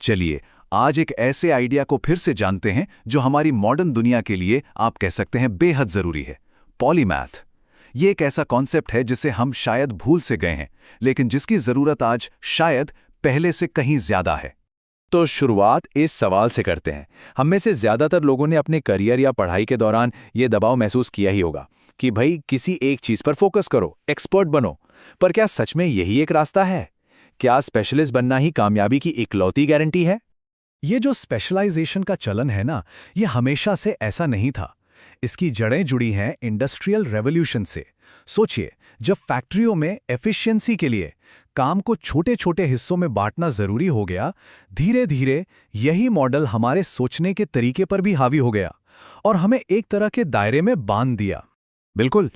चलिए आज एक ऐसे आइडिया को फिर से जानते हैं जो हमारी मॉडर्न दुनिया के लिए आप कह सकते हैं बेहद जरूरी है। पॉलीमैथ। ये एक ऐसा कॉन्सेप्ट है जिसे हम शायद भूल से गए हैं, लेकिन जिसकी जरूरत आज शायद पहले से कहीं ज्यादा है। तो शुरुआत इस सवाल से करते हैं। हम में से ज्यादातर लोगों ने अपने करियर या पढ़ाई के दौरान ये दबाव महसूस किया ही होगा कि भाई किसी एक चीज पर फोकस करो, एक्सपर्ट बनो। पर क्या सच में यही एक रास्ता है? क्या स्पेशलिस्ट बनना ही कामयाबी की इकलौती गारंटी है? ये जो स्पेशलाइजेशन का चलन है ना, ये हमेशा से ऐसा नहीं था। इसकी जड़ें जुड़ी हैं इंडस्ट्रियल रेवोल्यूशन से। सोचिए, जब फैक्ट्रियों में एफिशिएंसी के लिए काम को छोटे छोटे हिस्सों में बांटना जरूरी हो गया, धीरे धीरे यही मॉडल हमारे सोचने के तरीके पर भी हावी हो गया और हमें एक तरह के दायरे में बांध दिया। बिल्कुल,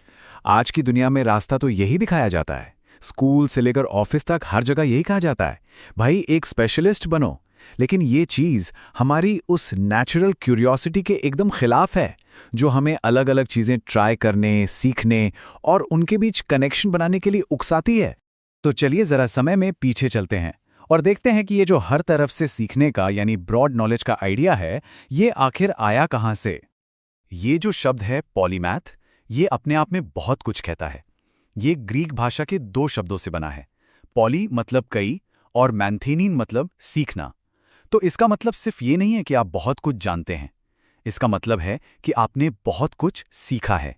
आज की दुनिया में रास्ता तो यही दिखाया जाता है। स्कूल से लेकर ऑफिस तक हर जगह यही कहा जाता है, भाई एक स्पेशलिस्ट बनो। लेकिन ये चीज़ हमारी उस नेचुरल क्यूरियोसिटी के एकदम खिलाफ है, जो हमें अलग अलग चीज़ें ट्राई करने, सीखने और उनके बीच कनेक्शन बनाने के लिए उकसाती है। तो चलिए जरा समय में पीछे चलते हैं और देखते हैं कि ये जो हर तरफ से सीखने का यानी ब्रॉड नॉलेज का आइडिया है, ये आखिर आया कहाँ से। ये जो शब्द है पॉलीमैथ, ये अपने आप में बहुत कुछ कहता है। ये ग्रीक भाषा के दो शब्दों से बना है। पॉली मतलब कई और मैंथेनिन मतलब सीखना। तो इसका मतलब सिर्फ ये नहीं है कि आप बहुत कुछ जानते हैं, इसका मतलब है कि आपने बहुत कुछ सीखा है।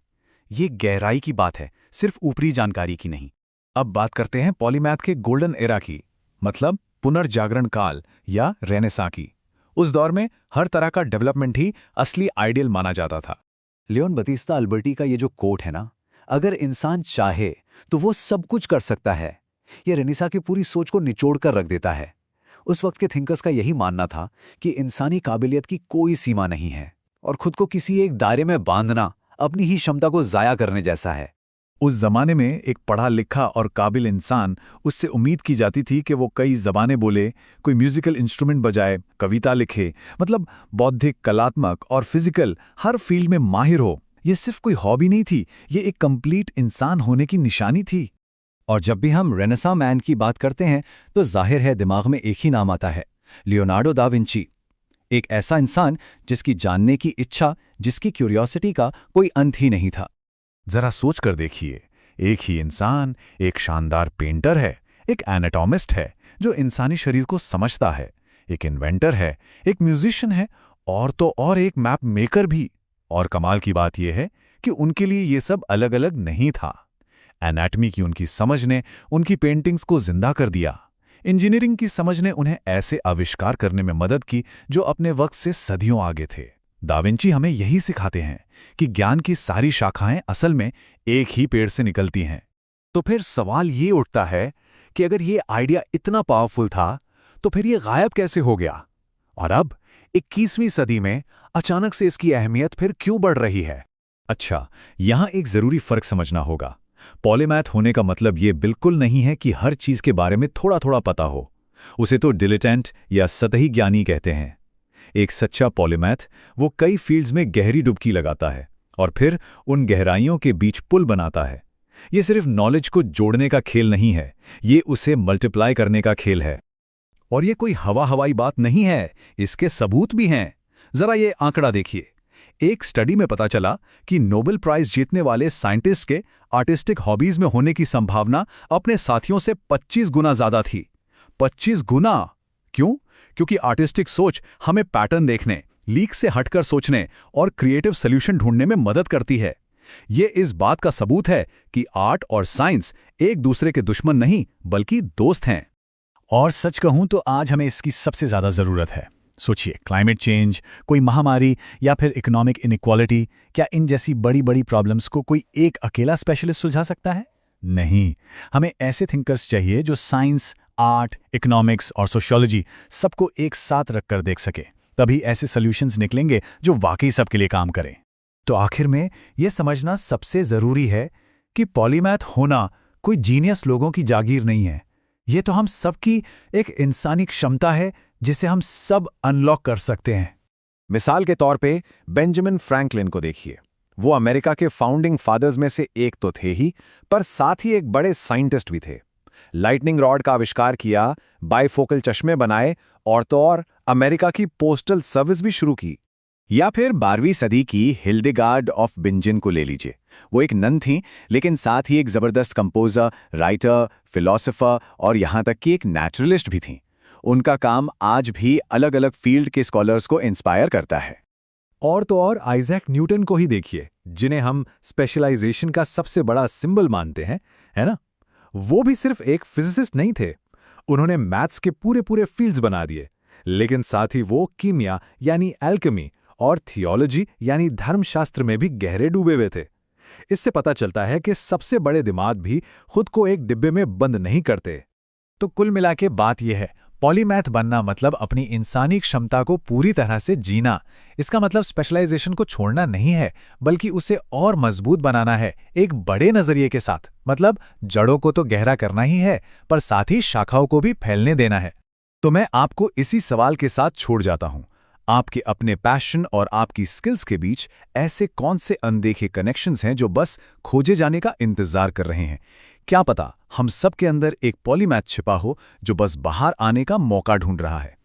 ये गहराई की बात है, सिर्फ ऊपरी जानकारी की नहीं। अब बात करते हैं पॉलीमैथ के गोल्डन एरा की, मतलब पुनर्जागरण काल या रेनेसां की। उस दौर में हर तरह का डेवलपमेंट ही असली आइडियल माना जाता था। लियोन बतीस्ता अल्बर्टी का ये जो कोट है ना, अगर इंसान चाहे तो वो सब कुछ कर सकता है, ये रेनेसां की पूरी सोच को निचोड़ कर रख देता है। उस वक्त के थिंकर्स का यही मानना था कि इंसानी काबिलियत की कोई सीमा नहीं है और खुद को किसी एक दायरे में बांधना अपनी ही क्षमता को जाया करने जैसा है। उस जमाने में एक पढ़ा लिखा और काबिल इंसान, उससे उम्मीद की जाती थी कि वो कई ज़बानें बोले, कोई म्यूजिकल इंस्ट्रूमेंट बजाए, कविता लिखे, मतलब बौद्धिक, कलात्मक और फिजिकल हर फील्ड में माहिर हो। ये सिर्फ कोई हॉबी नहीं थी, ये एक कंप्लीट इंसान होने की निशानी थी। और जब भी हम रेनेसां मैन की बात करते हैं तो जाहिर है दिमाग में एक ही नाम आता है, लियोनार्डो दा विंची। एक ऐसा इंसान जिसकी जानने की इच्छा, जिसकी क्यूरियोसिटी का कोई अंत ही नहीं था। जरा सोच कर देखिए, एक ही इंसान एक शानदार पेंटर है, एक एनाटॉमिस्ट है जो इंसानी शरीर को समझता है, एक इन्वेंटर है, एक म्यूजिशियन है और तो और एक मैप मेकर भी। और कमाल की बात यह है कि उनके लिए ये सब अलग अलग नहीं था। एनाटमी की उनकी समझ ने उनकी पेंटिंग्स को जिंदा कर दिया। इंजीनियरिंग की समझ ने उन्हें ऐसे आविष्कार करने में मदद की जो अपने वक्त से सदियों आगे थे। दा विंची हमें यही सिखाते हैं कि ज्ञान की सारी शाखाएं असल में एक ही पेड़ से निकलती हैं। तो फिर सवाल ये उठता है कि अगर ये आइडिया इतना पावरफुल था तो फिर ये गायब कैसे हो गया, और अब 21वीं सदी में अचानक से इसकी अहमियत फिर क्यों बढ़ रही है? अच्छा, यहां एक जरूरी फर्क समझना होगा। पॉलीमैथ होने का मतलब ये बिल्कुल नहीं है कि हर चीज के बारे में थोड़ा थोड़ा पता हो। उसे तो डिलेटेंट या सतही ज्ञानी कहते हैं। एक सच्चा पॉलीमैथ वो कई फील्ड्स में गहरी डुबकी लगाता है और फिर उन गहराइयों के बीच पुल बनाता है। ये सिर्फ नॉलेज को जोड़ने का खेल नहीं है, ये उसे मल्टीप्लाई करने का खेल है। और ये कोई हवाई बात नहीं है, इसके सबूत भी हैं। जरा ये आंकड़ा देखिए। एक स्टडी में पता चला कि नोबेल प्राइज जीतने वाले साइंटिस्ट के आर्टिस्टिक हॉबीज में होने की संभावना अपने साथियों से 25 गुना ज्यादा थी। 25 गुना! क्यों? क्योंकि आर्टिस्टिक सोच हमें पैटर्न देखने, लीक से हटकर सोचने और क्रिएटिव सॉल्यूशन ढूंढने में मदद करती है। ये इस बात का सबूत है कि आर्ट और साइंस एक दूसरे के दुश्मन नहीं बल्कि दोस्त हैं। और सच कहूं तो आज हमें इसकी सबसे ज्यादा जरूरत है। सोचिए, क्लाइमेट चेंज, कोई महामारी या फिर इकोनॉमिक इनइक्वालिटी, क्या इन जैसी बड़ी बड़ी प्रॉब्लम्स को कोई एक अकेला स्पेशलिस्ट सुलझा सकता है? नहीं, हमें ऐसे थिंकर्स चाहिए जो साइंस, आर्ट, इकोनॉमिक्स और सोशियोलॉजी सबको एक साथ रखकर देख सके। तभी ऐसे सॉल्यूशंस निकलेंगे जो वाकई सबके लिए काम करें। तो आखिर में यह समझना सबसे जरूरी है कि पॉलीमैथ होना कोई जीनियस लोगों की जागीर नहीं है। ये तो हम सबकी एक इंसानी क्षमता है जिसे हम सब अनलॉक कर सकते हैं। मिसाल के तौर पे बेंजामिन फ्रैंकलिन को देखिए। वो अमेरिका के फाउंडिंग फादर्स में से एक तो थे ही, पर साथ ही एक बड़े साइंटिस्ट भी थे। लाइटनिंग रॉड का आविष्कार किया, बाइफोकल चश्मे बनाए और तो और अमेरिका की पोस्टल सर्विस भी शुरू की। या फिर 12वीं सदी की हिल्डेगार्ड ऑफ बिंजन को ले लीजिए। वो एक नन थी, लेकिन साथ ही एक जबरदस्त कंपोजर, राइटर, फिलोसोफर और यहाँ तक कि एक नेचुरलिस्ट भी थी। उनका काम आज भी अलग अलग फील्ड के स्कॉलर्स को इंस्पायर करता है। और तो और आइजैक न्यूटन को ही देखिए, जिन्हें हम स्पेशलाइजेशन का सबसे बड़ा सिंबल मानते हैं, है ना? वो भी सिर्फ एक फिजिसिस्ट नहीं थे। उन्होंने मैथ्स के पूरे पूरे फील्ड्स बना दिए, लेकिन साथ ही वो कीमिया यानी एल्केमी और थियोलॉजी यानी धर्मशास्त्र में भी गहरे डूबे हुए थे। इससे पता चलता है कि सबसे बड़े दिमाग भी खुद को एक डिब्बे में बंद नहीं करते। तो कुल मिला के बात यह है, पॉलीमैथ बनना मतलब अपनी इंसानी क्षमता को पूरी तरह से जीना। इसका मतलब स्पेशलाइजेशन को छोड़ना नहीं है, बल्कि उसे और मजबूत बनाना है, एक बड़े नजरिए के साथ। मतलब जड़ों को तो गहरा करना ही है, पर साथ ही शाखाओं को भी फैलने देना है। तो मैं आपको इसी सवाल के साथ छोड़ जाता हूं। आपके अपने पैशन और आपकी स्किल्स के बीच ऐसे कौन से अनदेखे कनेक्शंस हैं जो बस खोजे जाने का इंतजार कर रहे हैं? क्या पता हम सब के अंदर एक पॉलीमैथ छिपा हो जो बस बाहर आने का मौका ढूंढ रहा है।